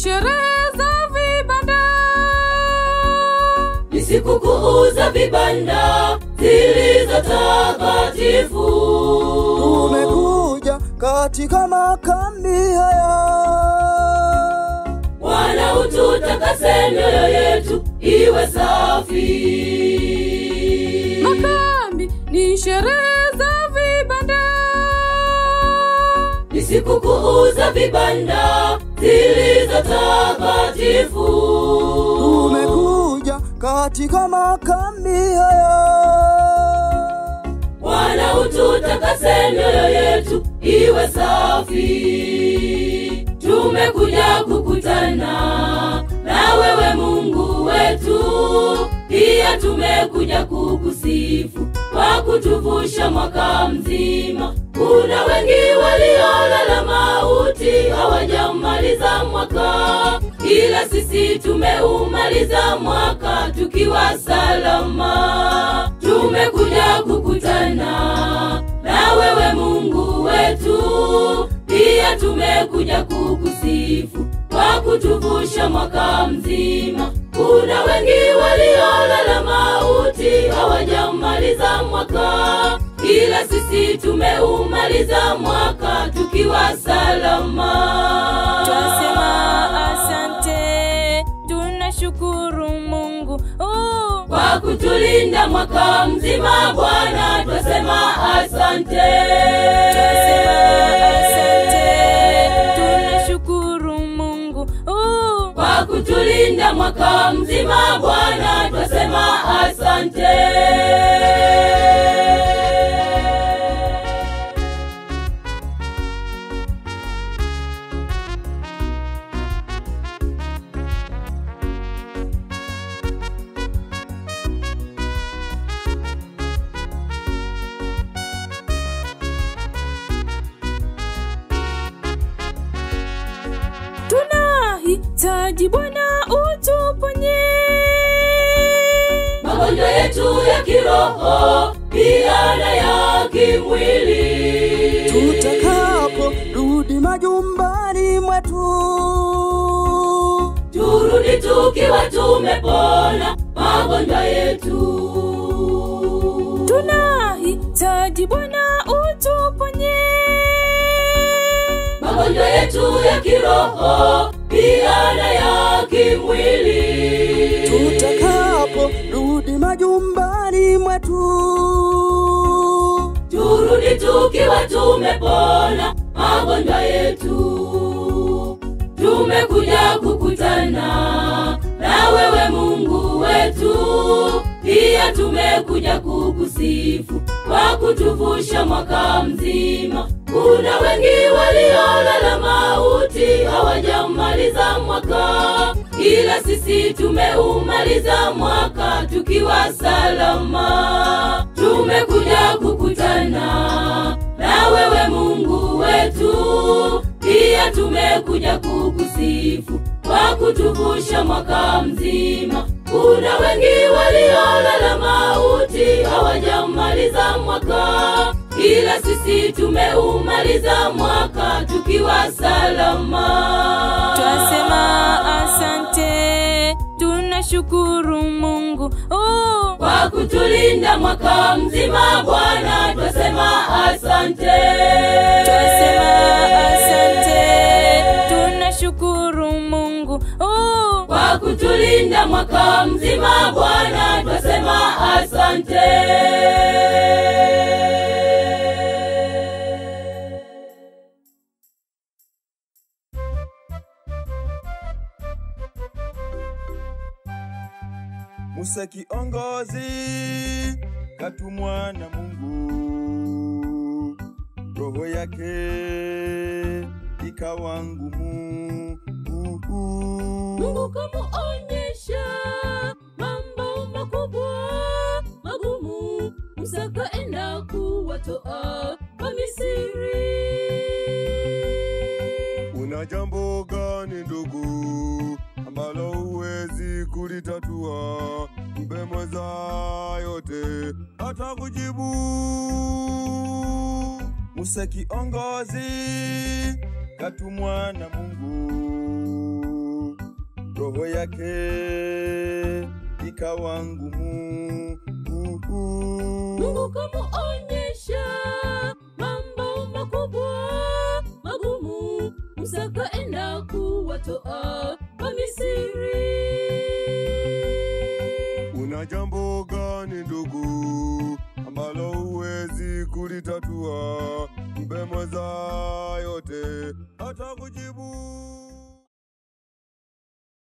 sherehe za vibanda, ni sikukuu za vibanda zilizo takatifu. Tumekuja katika makambi haya, Bwana ututakase mioyo yetu iwe safi. makambi ni sherehe za vibanda, ni sikukuu za vibanda zilizo takatifu. tumekuja katika makambi haya, Bwana ututakase mioyo yetu iwe safi. Tumekuja kukutana na wewe Mungu wetu, pia tumekuja kukusifu kwa kutuvusha mwaka mzima. Kuna wengi waliolala mauti hawajamaliza mwaka, ila sisi tumeumaliza mwaka tukiwa salama. Tumekuja kukutana na wewe Mungu wetu, pia tumekuja kukusifu kwa kutuvusha mwaka mzima. Kuna wengi waliolala mauti hawajamaliza mwaka, ila sisi tumeumaliza mwaka tukiwa salama. Twasema asante, tunashukuru Mungu kwa kutulinda mwaka mzima. Bwana twasema asante. Twasema asante, tunashukuru Mungu kwa kutulinda mwaka mzima. Bwana twasema asante. tunahitaji Bwana utuponye magonjwa yetu ya kiroho pia na ya kimwili. tutakapo rudi majumbani mwetu, turudi tukiwa tumepona magonjwa yetu. tunahitaji Bwana utuponye magonjwa yetu ya kiroho pia na ya kimwili. tutakapo rudi majumbani mwetu, turudi tukiwa tumepona magonjwa yetu. Tumekuja kukutana na wewe Mungu wetu, pia tumekuja kukusifu kwa kutuvusha mwaka mzima. Kuna wengi waliolala mauti hawajamaliza mwaka, ila sisi tumeumaliza mwaka tukiwa salama. Tumekuja kukutana na wewe Mungu wetu, pia tumekuja kukusifu kwa kutuvusha mwaka mzima. Kuna wengi waliolala mauti hawajamaliza mwaka, ila sisi tumeumaliza mwaka tukiwa salama. Twasema asante, tunashukuru Mungu kwa kutulinda mwaka mzima. Bwana twasema asante. Twasema asante, tunashukuru Mungu kwa kutulinda mwaka mzima. Bwana twasema asante. Musa kiongozi katumwa na Mungu, roho yake ikawa ngumu. Mungu kamuonyesha mambo makubwa magumu. Musa kaenda kuwatoa wa Misri. Una jambo gani ndugu ambalo huwezi kulitatua? Mpe mweza yote atakujibu. Musa kiongozi katumwa na Mungu, mizigo yake ikawa ngumu. Mungu kamuonyesha mambo makubwa magumu, Musa kaenda kuwatoa Wamisri. Una jambo gani ndugu ambalo huwezi kulitatua? Mpe mweza yote hata